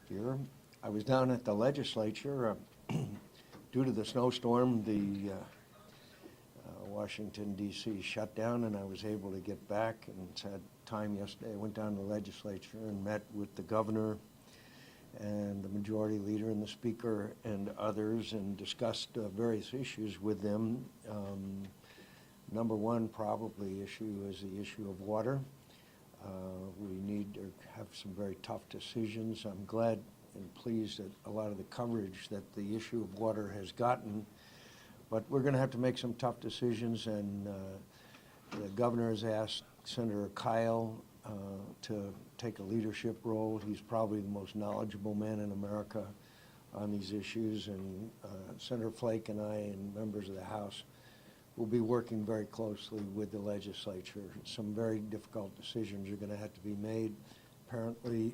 year. I was down at the legislature. Due to the snowstorm, the Washington, D.C. shut down, and I was able to get back and had time yesterday. I went down to the legislature and met with the governor and the majority leader and the speaker and others and discussed various issues with them. Number one probably issue is the issue of water. We need to have some very tough decisions. I'm glad and pleased at a lot of the coverage that the issue of water has gotten, but we're going to have to make some tough decisions, and the governor has asked Senator Kyle to take a leadership role. He's probably the most knowledgeable man in America on these issues, and Senator Flake and I and members of the House will be working very closely with the legislature. Some very difficult decisions are going to have to be made. Apparently,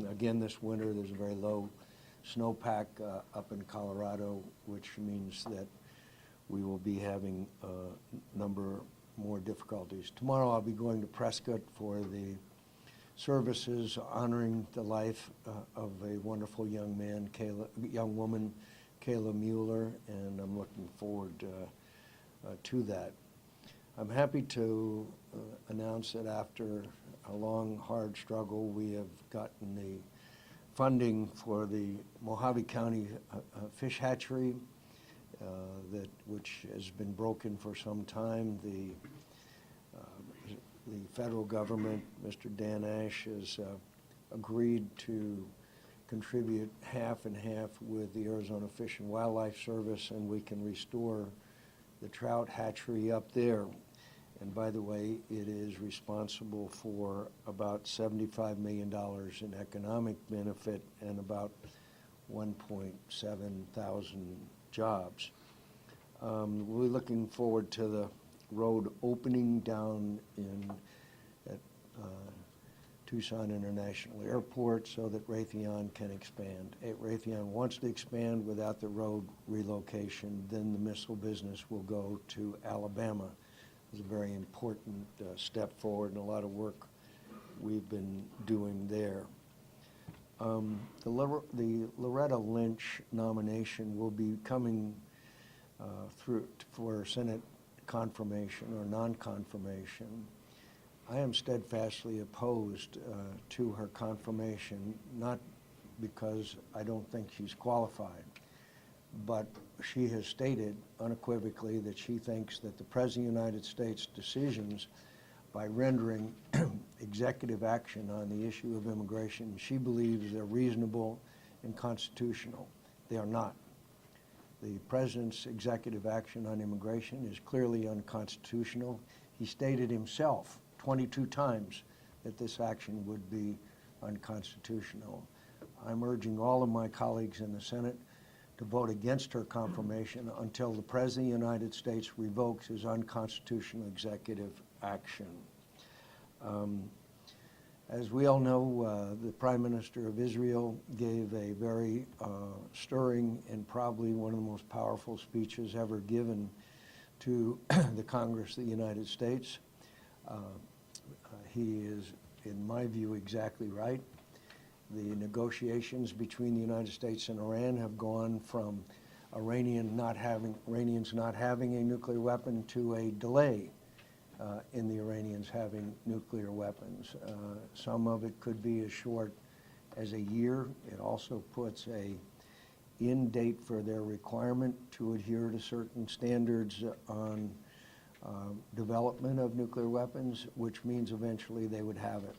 again this winter, there's a very low snowpack up in Colorado, which means that we will be having a number more difficulties. Tomorrow I'll be going to Prescott for the services honoring the life of a wonderful young woman, Kayla Mueller, and I'm looking forward to that. I'm happy to announce that after a long, hard struggle, we have gotten the funding for the Mojave County fish hatchery, which has been broken for some time. The federal government, Mr. Dan Ash, has agreed to contribute half and half with the Arizona Fish and Wildlife Service, and we can restore the trout hatchery up there. And by the way, it is responsible for about $75 million in economic benefit and about 1.7 thousand jobs. We're looking forward to the road opening down at Tucson International Airport so that Raytheon can expand. Raytheon wants to expand without the road relocation. Then the missile business will go to Alabama. It's a very important step forward and a lot of work we've been doing there. The Loretta Lynch nomination will be coming through for Senate confirmation or non-confirmation. I am steadfastly opposed to her confirmation, not because I don't think she's qualified, but she has stated unequivocally that she thinks that the President of the United States' decisions by rendering executive action on the issue of immigration, she believes they're reasonable and constitutional. They are not. The President's executive action on immigration is clearly unconstitutional. He stated himself 22 times that this action would be unconstitutional. I'm urging all of my colleagues in the Senate to vote against her confirmation until the President of the United States revokes his unconstitutional executive action. As we all know, the Prime Minister of Israel gave a very stirring and probably one of the most powerful speeches ever given to the Congress of the United States. He is, in my view, exactly right. The negotiations between the United States and Iran have gone from Iranians not having a nuclear weapon to a delay in the Iranians having nuclear weapons. Some of it could be as short as a year. It also puts a end date for their requirement to adhere to certain standards on development of nuclear weapons, which means eventually they would have it.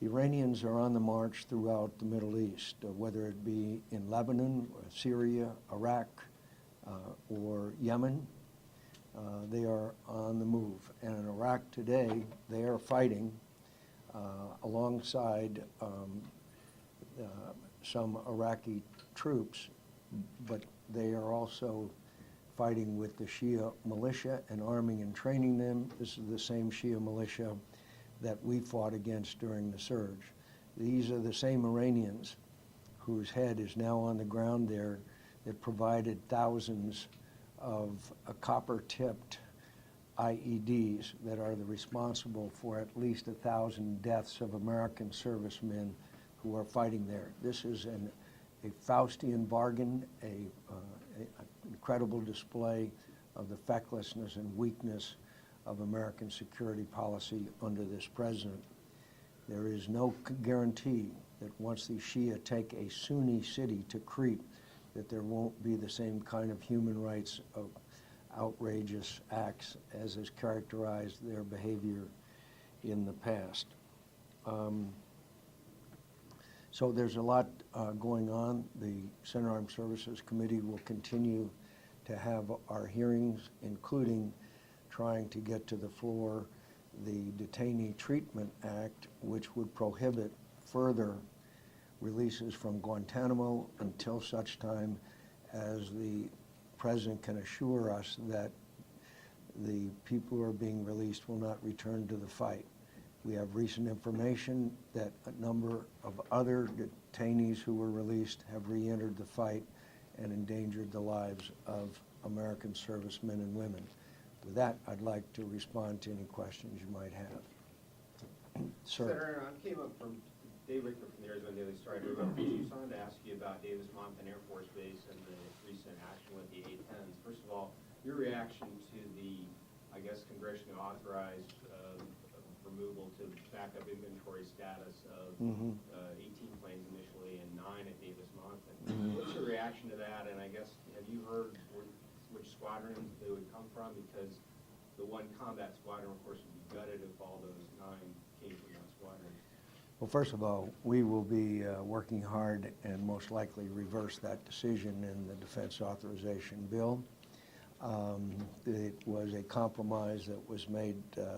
The Iranians are on the march throughout the Middle East, whether it be in Lebanon, Syria, Iraq, or Yemen. They are on the move. And in Iraq today, they are fighting alongside some Iraqi troops, but they are also fighting with the Shia militia and arming and training them. This is the same Shia militia that we fought against during the surge. These are the same Iranians whose head is now on the ground there that provided thousands of copper-tipped IEDs that are responsible for at least 1,000 deaths of American servicemen who are fighting there. This is a Faustian bargain, an incredible display of the fecklessness and weakness of American security policy under this president. There is no guarantee that once the Shia take a Sunni city to Crete, that there won't be the same kind of human rights of outrageous acts as has characterized their behavior in the past. So there's a lot going on. The Senate Armed Services Committee will continue to have our hearings, including trying to get to the floor the Detainee Treatment Act, which would prohibit further releases from Guantanamo until such time as the President can assure us that the people who are being released will not return to the fight. We have recent information that a number of other detainees who were released have re-entered the fight and endangered the lives of American servicemen and women. With that, I'd like to respond to any questions you might have. Sir. Senator, I came up from Dave Richter from the Arizona Daily Star. I drove up from Tucson to ask you about Davis-Monthan Air Force Base and the recent action with the A-10s. First of all, your reaction to the, I guess, congressionally authorized removal to backup inventory status of 18 planes initially and 9 at Davis-Monthan. What's your reaction to that? And I guess, have you heard which squadrons they would come from? Because the one combat squadron, of course, would be gutted if all those 9 came from that squadron. Well, first of all, we will be working hard and most likely reverse that decision in the defense authorization bill. It was a compromise that was made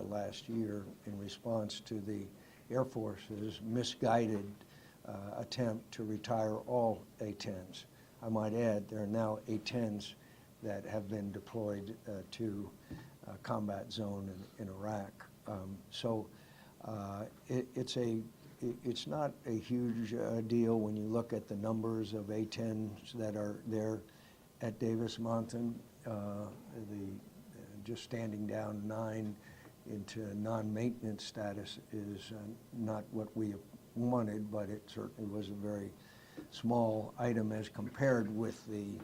last year in response to the Air Force's misguided attempt to retire all A-10s. I might add, there are now A-10s that have been deployed to a combat zone in Iraq. It's not a huge deal when you look at the numbers of A-10s that are there at Davis-Monthan. Just standing down 9 into non-maintenance status is not what we wanted, but it certainly was a very small item as compared with the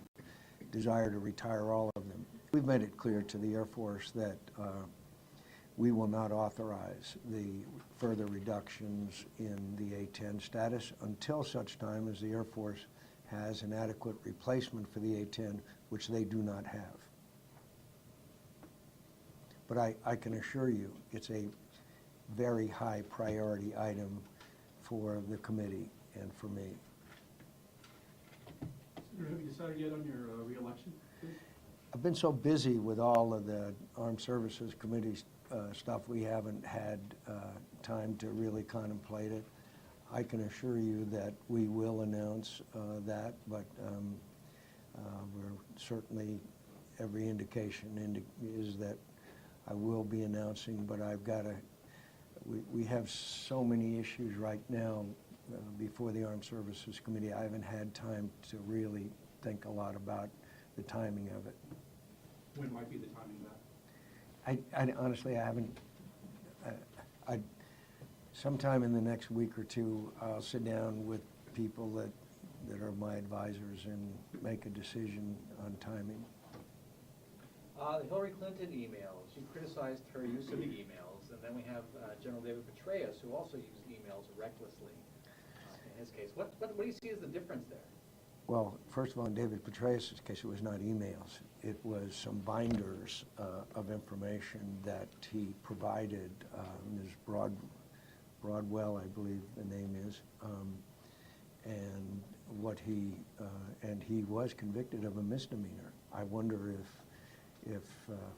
desire to retire all of them. We've made it clear to the Air Force that we will not authorize the further reductions in the A-10 status until such time as the Air Force has an adequate replacement for the A-10, which they do not have. But I can assure you it's a very high priority item for the committee and for me. Senator, have you decided yet on your reelection? I've been so busy with all of the Armed Services Committee stuff, we haven't had time to really contemplate it. I can assure you that we will announce that, but we're certainly, every indication is that I will be announcing, but I've got to, we have so many issues right now before the Armed Services Committee. I haven't had time to really think a lot about the timing of it. When might be the timing of that? I honestly, I haven't, sometime in the next week or two, I'll sit down with people that are my advisors and make a decision on timing. The Hillary Clinton emails, you criticized her use of the emails, and then we have General David Petraeus, who also used emails recklessly in his case. What do you see as the difference there? Well, first of all, in David Petraeus' case, it was not emails. It was some binders of information that he provided. Ms. Broadwell, I believe the name is, and he was convicted of a misdemeanor. I wonder if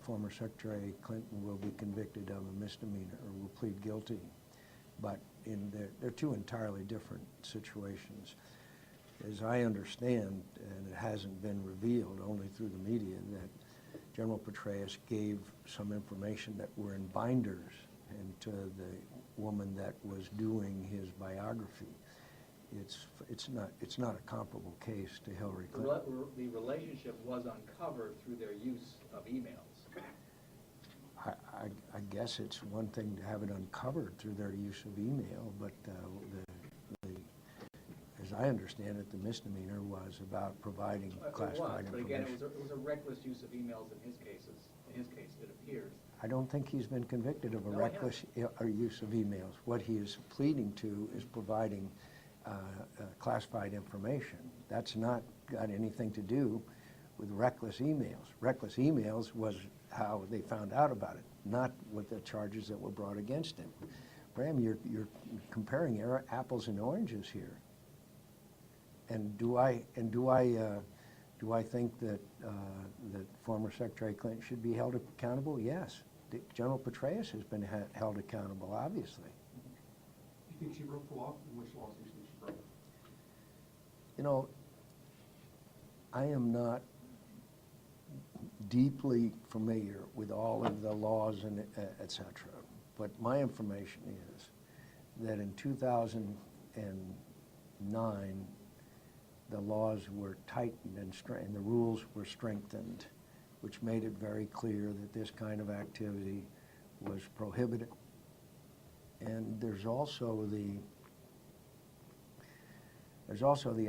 former Secretary Clinton will be convicted of a misdemeanor or will plead guilty. But they're two entirely different situations. As I understand, and it hasn't been revealed, only through the media, that General Petraeus gave some information that were in binders and to the woman that was doing his biography. It's not a comparable case to Hillary Clinton. The relationship was uncovered through their use of emails. I guess it's one thing to have it uncovered through their use of email, but I understand it, the misdemeanor was about providing classified But again, information. it was a reckless use of emails in his cases. In his case, it appears. I don't think he's been convicted of a No, he reckless use of emails. What he is pleading to is providing classified information. That's not got anything to do with reckless emails. Reckless emails was how they found out about it, not with the charges that were brought against him. Bram, you're comparing apples and oranges here. And do I think that that former Secretary Clinton should be held accountable? Yes. General Petraeus has been held accountable, obviously. Do you think she broke the law? And which laws do you think she broke? You know, I am not deeply familiar with all of the laws and et cetera, but my information is that in 2009, the laws were tightened and the rules were strengthened, which made it very clear that this kind of activity was prohibited. And there's also the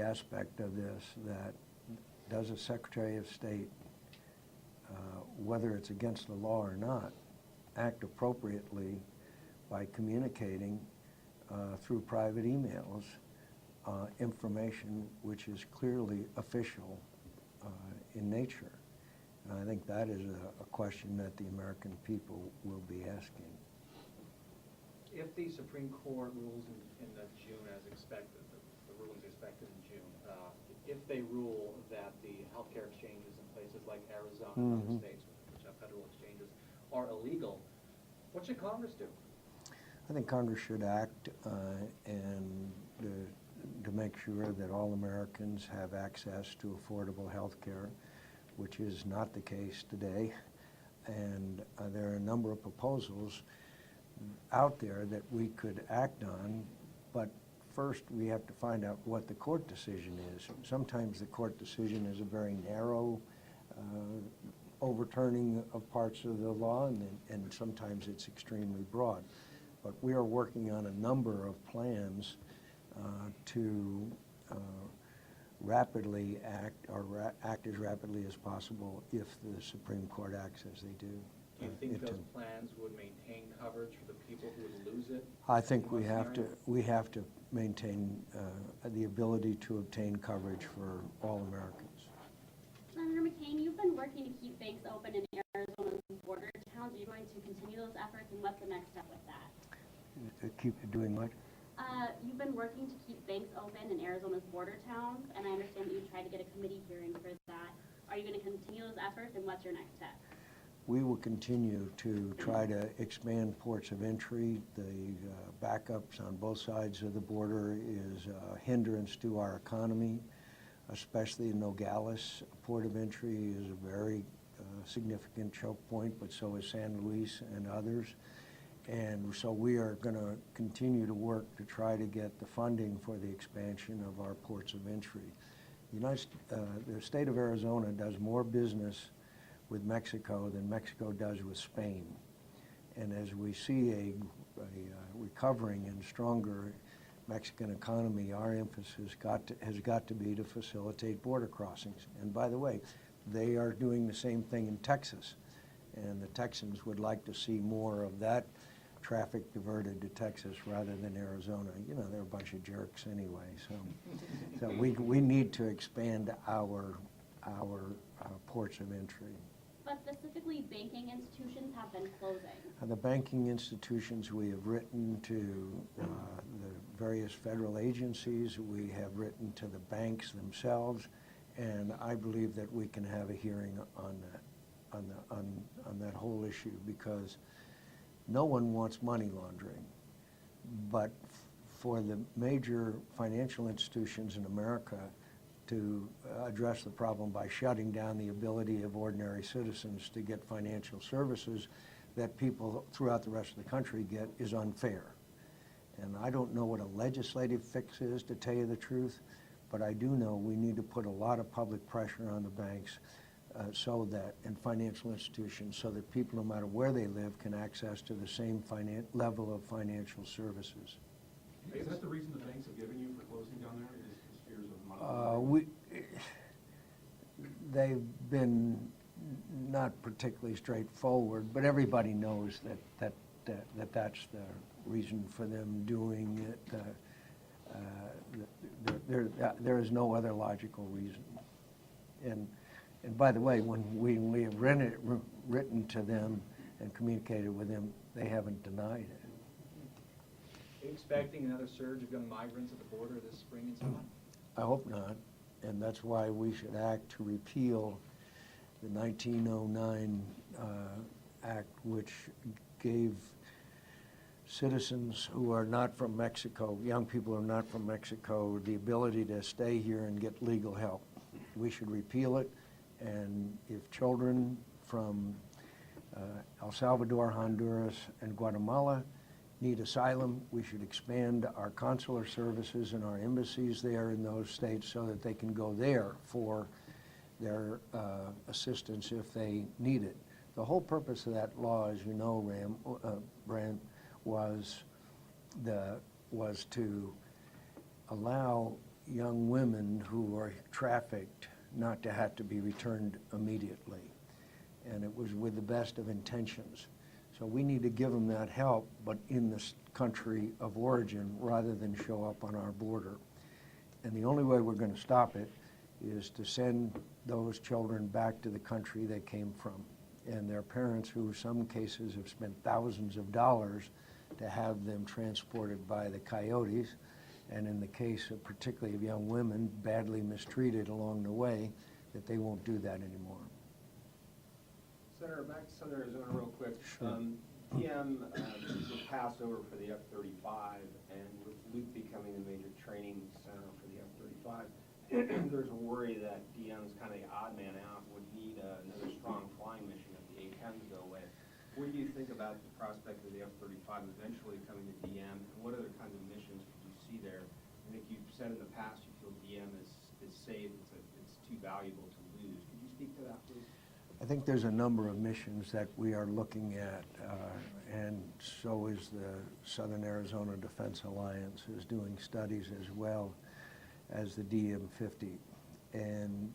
aspect of this that does a Secretary of State, whether it's against the law or not, act appropriately by communicating through private emails information which is clearly official in nature. And I think that is a question that the American people will be asking. If the Supreme Court rules in June as expected, the ruling's expected in June, if they rule that the healthcare exchanges in places like Arizona and other states, which have federal exchanges, are illegal, what should Congress do? I think Congress should act and to make sure that all Americans have access to affordable health care, which is not the case today. And there are a number of proposals out there that we could act on, but first we have to find out what the court decision is. Sometimes the court decision is a very narrow overturning of parts of the law, and sometimes it's extremely broad. But we are working on a number of plans to rapidly act, or act as rapidly as possible if the Supreme Court acts as they do. Do you think those plans would maintain coverage for the people who would lose it? I think we have to maintain the ability to obtain coverage for all Americans. Senator McCain, you've been working to keep banks open in Arizona's border towns. Are you going to continue those efforts, and what's the next step with that? Keep doing what? You've been working to keep banks open in Arizona's border towns, and I understand that you tried to get a committee hearing for that. Are you going to continue those efforts, and what's your next step? We will continue to try to expand ports of entry. The backups on both sides of the border is a hindrance to our economy, especially in Nogales. Port of entry is a very significant choke point, but so is San Luis and others. And so we are going to continue to work to try to get the funding for the expansion of our ports of entry. The state of Arizona does more business with Mexico than Mexico does with Spain. And as we see a recovering and stronger Mexican economy, our emphasis has got to be to facilitate border crossings. And by the way, they are doing the same thing in Texas. And the Texans would like to see more of that traffic diverted to Texas rather than Arizona. You know, they're a bunch of jerks anyway. So we need to expand our ports of entry. But specifically, banking institutions have been closing. The banking institutions, we have written to the various federal agencies. We have written to the banks themselves, and I believe that we can have a hearing on that whole issue, because no one wants money laundering. But for the major financial institutions in America to address the problem by shutting down the ability of ordinary citizens to get financial services that people throughout the rest of the country get is unfair. And I don't know what a legislative fix is, to tell you the truth, but I do know we need to put a lot of public pressure on the banks and financial institutions, so that people, no matter where they live, can access to the same level of financial services. Is that the reason the banks have given you for closing down there? Is they've been not particularly straightforward, but everybody knows that's the reason for them doing it. There is no other logical reason. And by the way, when we have written to them and communicated with them, they haven't denied it. Are you expecting another surge of young migrants at the border this spring and summer? I hope not, and that's why we should act to repeal the 1909 Act, which gave citizens who are not from Mexico, young people who are not from Mexico, the ability to stay here and get legal help. We should repeal it, and if children from El Salvador, Honduras, and Guatemala need asylum, we should expand our consular services and our embassies there in those states so that they can go there for their assistance if they need it. The whole purpose of that law, as you know, Brand, was to allow young women who are trafficked not to have to be returned immediately. And it was with the best of intentions. So we need to give them that help, but in the country of origin rather than show up on our border. And the only way we're going to stop it is to send those children back to the country they came from. And their parents, who in some cases have spent thousands of dollars to have them transported by the coyotes, and in the case of particularly of young women, badly mistreated along the way, that they won't do that anymore. Senator, back to Southern Arizona real quick. Sure. DM was passed over for the F-35, and with Luke becoming the major training center for the F-35, there's a worry that DM's kind of the odd man out, would need another strong flying mission if the A-10s go away. What do you think about the prospect of the F-35 eventually coming to DM, and what other kinds of missions could you see there? I think you've said in the past you feel DM is safe, it's too valuable to lose. Could you speak to that, please? I think there's a number of missions that we are looking at, and so is the Southern Arizona Defense Alliance is doing studies as well as the DM-50. And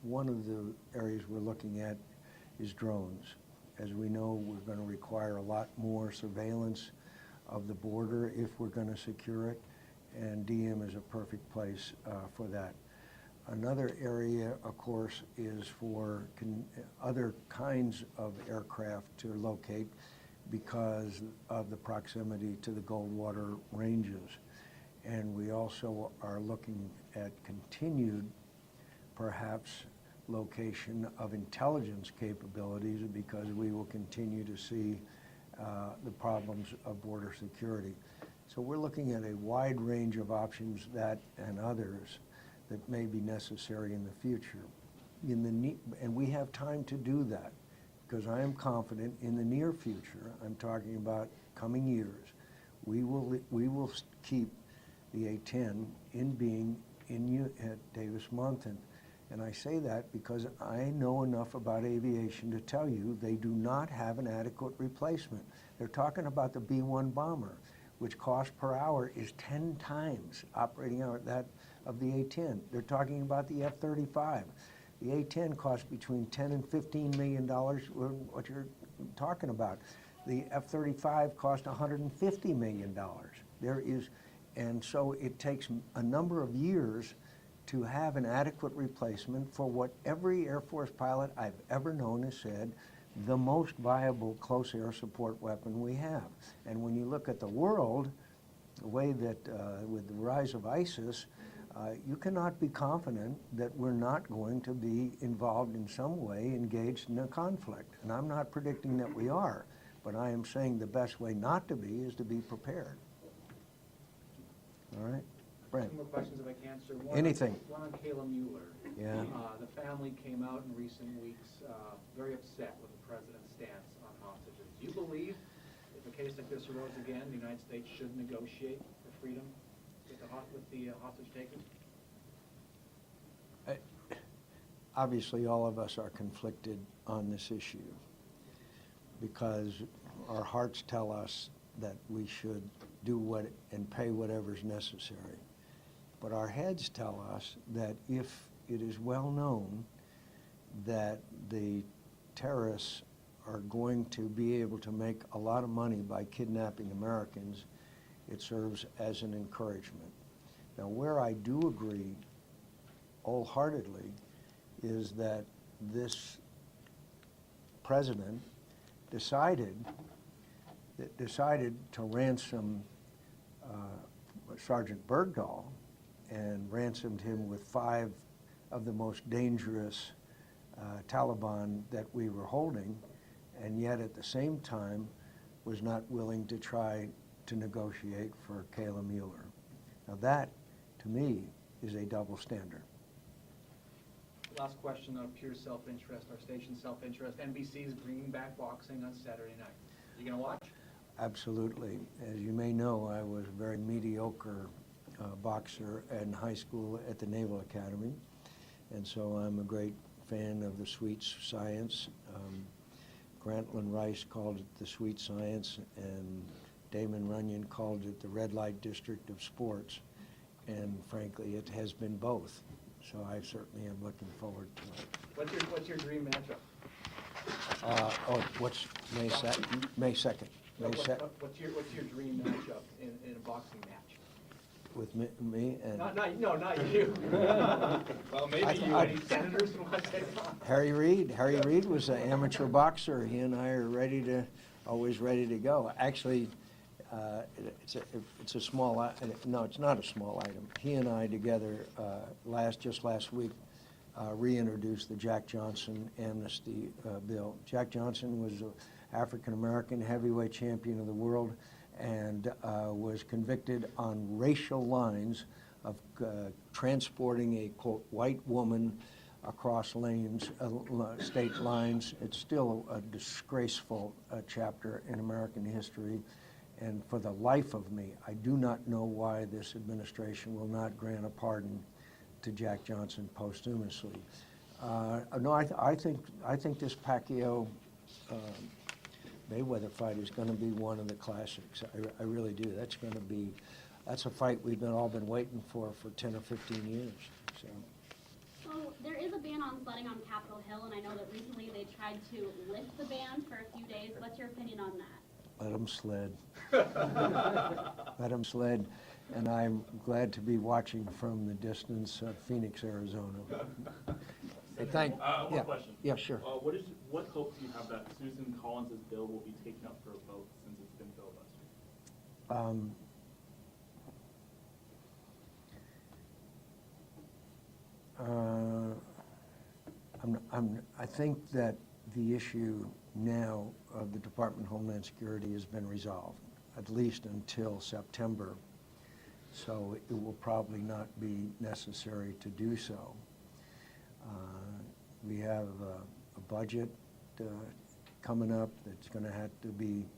one of the areas we're looking at is drones. As we know, we're going to require a lot more surveillance of the border if we're going to secure it, and DM is a perfect place for that. Another area, of course, is for other kinds of aircraft to locate because of the proximity to the Goldwater ranges. And we also are looking at continued, perhaps, location of intelligence capabilities because we will continue to see the problems of border security. So we're looking at a wide range of options that and others that may be necessary in the future. And we have time to do that because I am confident in the near future, I'm talking about coming years, we will keep the A-10 in being at Davis-Monthan. And I say that because I know enough about aviation to tell you they do not have an adequate replacement. They're talking about the B-1 bomber, which cost per hour is 10 times operating hour that of the A-10. They're talking about the F-35. The A-10 costs between $10 and $15 million, what you're talking about. The F-35 cost $150 million. And so it takes a number of years to have an adequate replacement for what every Air Force pilot I've ever known has said, the most viable close air support weapon we have. And when you look at the world, the way that with the rise of ISIS, you cannot be confident that we're not going to be involved in some way, engaged in a conflict. And I'm not predicting that we are, but I am saying the best way not to be is to be prepared. All right? Brent. Two more questions if I can, sir. Anything. One on Kayla Mueller. Yeah. The family came out in recent weeks very upset with the president's stance on hostages. Do you believe if a case like this arose again, the United States should negotiate for freedom with the hostage takers? Obviously, all of us are conflicted on this issue because our hearts tell us that we should do what and pay whatever's necessary. But our heads tell us that if it is well known that the terrorists are going to be able to make a lot of money by kidnapping Americans, it serves as an encouragement. Now, where I do agree wholeheartedly is that this president decided to ransom Sergeant Bergdahl, and ransomed him with 5 of the most dangerous Taliban that we were holding, and yet at the same time was not willing to try to negotiate for Kayla Mueller. Now that, to me, is a double standard. Last question on pure self-interest, our station's self-interest. NBC's bringing back boxing on Saturday night. You gonna watch? Absolutely. As you may know, I was a very mediocre boxer in high school at the Naval Academy, and so I'm a great fan of the sweet science. Grantland Rice called it the sweet science, and Damon Runyon called it the red light district of sports, and frankly, it has been both. So I certainly am looking forward to it. What's your dream matchup? What's May 2nd? May 2nd. What's your dream matchup in a boxing match? With me and Not you. Well, maybe you. Any senators who want to take on? Harry Reid. Harry Reid was an amateur boxer. He and I are always ready to go. Actually, it's a small. No, it's not a small item. He and I together just last week reintroduced the Jack Johnson amnesty bill. Jack Johnson was an African-American heavyweight champion of the world, and was convicted on racial lines of transporting a, quote, white woman across state lines. It's still a disgraceful chapter in American history, and for the life of me, I do not know why this administration will not grant a pardon to Jack Johnson posthumously. No, I think this Pacquiao Mayweather fight is going to be one of the classics. I really do. That's a fight we've all been waiting for 10 or 15 years. So there is a ban on sledding on Capitol Hill, and I know that recently they tried to lift the ban for a few days. What's your opinion on that? Let them sled. Let them sled. And I'm glad to be watching from the distance of Phoenix, Arizona. Hey, One question. Yeah, sure. What hope do you have that Susan Collins' bill will be taken up for a vote since it's been filibustered? I think that the issue now of the Department of Homeland Security has been resolved, at least until September. So it will probably not be necessary to do so. We have a budget coming up that's going to have to be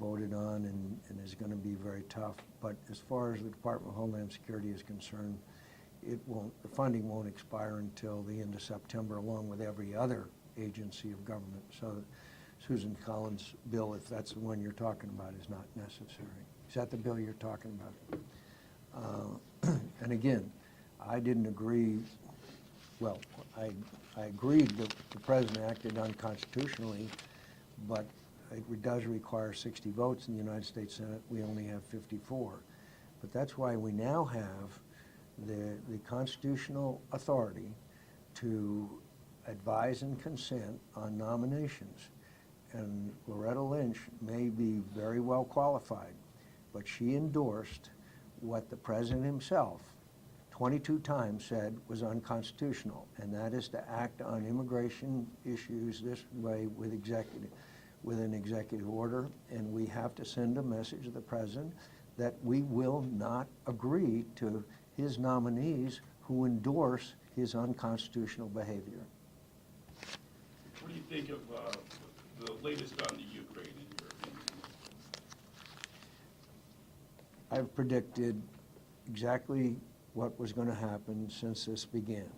voted on and is going to be very tough. But as far as the Department of Homeland Security is concerned, the funding won't expire until the end of September, along with every other agency of government. So Susan Collins' bill, if that's the one you're talking about, is not necessary. Is that the bill you're talking about? And again, I didn't agree. Well, I agreed that the president acted unconstitutionally, but it does require 60 votes in the United States Senate. We only have 54. But that's why we now have the constitutional authority to advise and consent on nominations. And Loretta Lynch may be very well qualified, but she endorsed what the president himself 22 times said was unconstitutional, and that is to act on immigration issues this way with an executive order. And we have to send a message to the president that we will not agree to his nominees who endorse his unconstitutional behavior. What do you think of the latest on the Ukraine, in your opinion? I've predicted exactly what was going to happen since this began.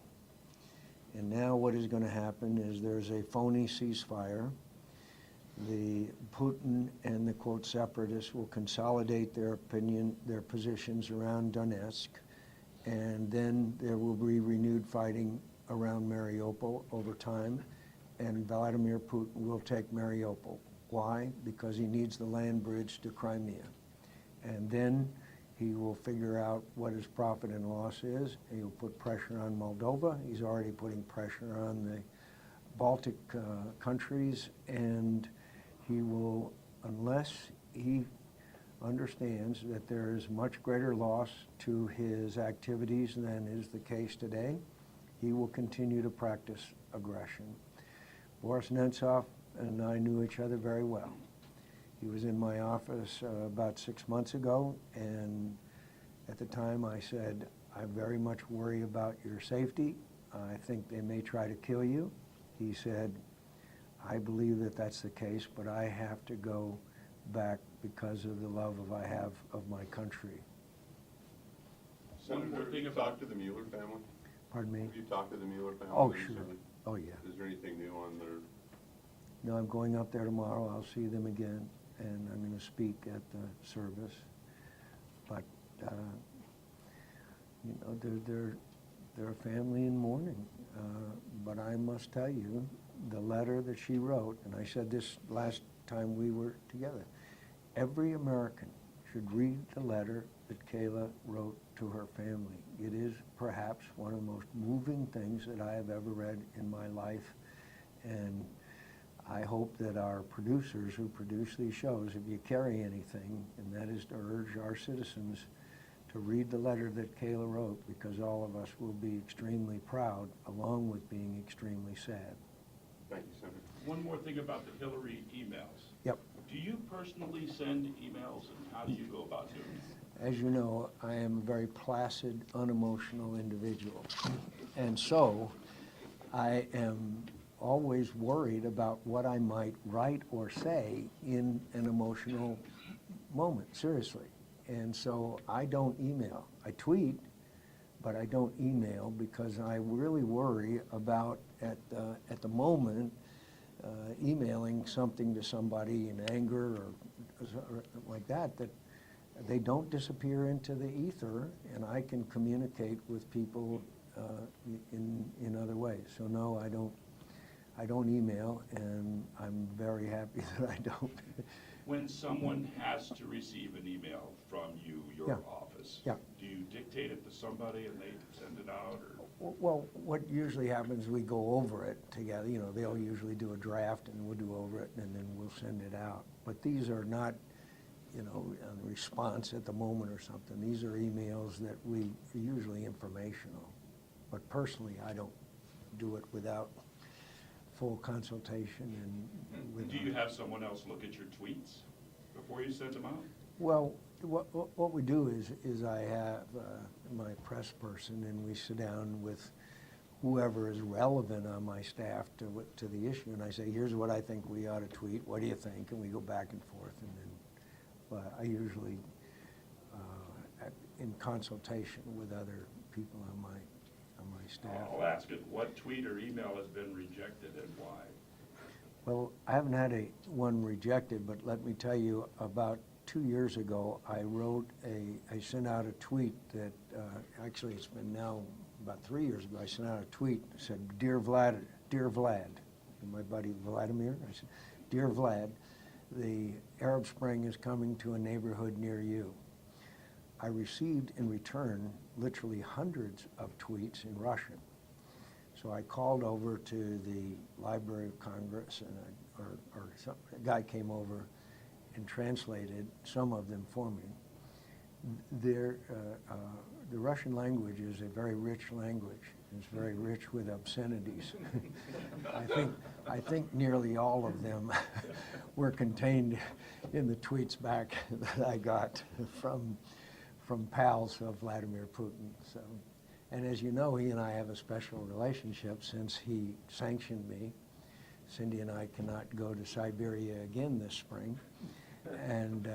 And now what is going to happen is there's a phony ceasefire. The Putin and the, quote, separatists will consolidate their positions around Donetsk, and then there will be renewed fighting around Mariupol over time, and Vladimir Putin will take Mariupol. Why? Because he needs the land bridge to Crimea. And then he will figure out what his profit and loss is. He'll put pressure on Moldova. He's already putting pressure on the Baltic countries, and he will, unless he understands that there is much greater loss to his activities than is the case today, he will continue to practice aggression. Boris Nemtsov and I knew each other very well. He was in my office about 6 months ago, and at the time I said, I very much worry about your safety. I think they may try to kill you. He said, I believe that that's the case, but I have to go back because of the love I have of my country. One more Senator, thing have you about- talked to the Mueller family? Pardon me? Have you talked to the Mueller family? Oh, sure. recently? Oh, yeah. Is there anything new on their, No, I'm going up there tomorrow. I'll see them again, and I'm going to speak at the service. But you know, they're a family in mourning. But I must tell you, the letter that she wrote, and I said this last time we were together, every American should read the letter that Kayla wrote to her family. It is perhaps one of the most moving things that I have ever read in my life, and I hope that our producers who produce these shows, if you carry anything, and that is to urge our citizens to read the letter that Kayla wrote, because all of us will be extremely proud, along with being extremely sad. thank you, Senator. One more thing about the Hillary emails. Yep. Do you personally send emails, and how do you go about doing it? As you know, I am a very placid, unemotional individual. And so I am always worried about what I might write or say in an emotional moment, seriously. And so I don't email. I tweet, but I don't email because I really worry about, at the moment, emailing something to somebody in anger or like that, that they don't disappear into the ether, and I can communicate with people in other ways. So no, I don't email, and I'm very happy that I don't. When someone has to receive an email from you, your Yeah. office, Yeah. do you dictate it to somebody and they send it out, or? Well, what usually happens, we go over it together. You know, they'll usually do a draft, and we'll do over it, and then we'll send it out. But these are not, you know, a response at the moment or something. These are emails that we are usually informational. But personally, I don't do it without full consultation and with. Do you have someone else look at your tweets before you send them out? Well, what we do is I have my press person, and we sit down with whoever is relevant on my staff to the issue, and I say, here's what I think we ought to tweet. What do you think? And we go back and forth, and then I usually in consultation with other people on my staff. I'll ask it, what tweet or email has been rejected and why? Well, I haven't had one rejected, but let me tell you, about 2 years ago, I sent out a tweet that, actually it's been now about 3 years ago, I sent out a tweet that said, Dear Vlad, and my buddy Vladimir, I said, Dear Vlad, the Arab Spring is coming to a neighborhood near you. I received in return literally hundreds of tweets in Russian. So I called over to the Library of Congress, and a guy came over and translated some of them for me. The Russian language is a very rich language. It's very rich with obscenities. I think nearly all of them were contained in the tweets back that I got from pals of Vladimir Putin. So, and as you know, he and I have a special relationship since he sanctioned me. Cindy and I cannot go to Siberia again this spring, and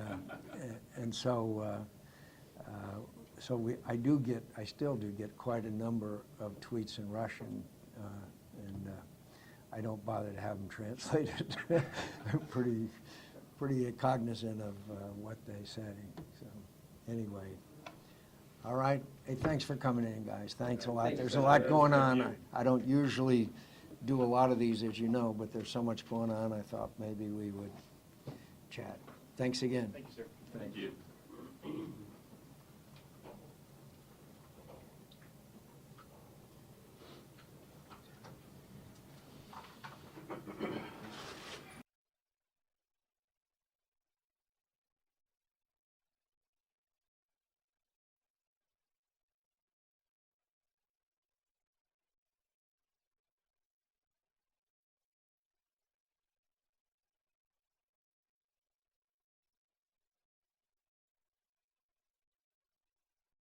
so I still do get quite a number of tweets in Russian, and I don't bother to have them translated. I'm pretty cognizant of what they say. So anyway, All right. Hey, thanks for coming in, guys. Thanks a lot. Thank you There's for a lot that. going Thank on. you. I don't usually do a lot of these, as you know, but there's so much going on, I thought maybe we would chat. Thanks again. Thank you, sir. Thank you.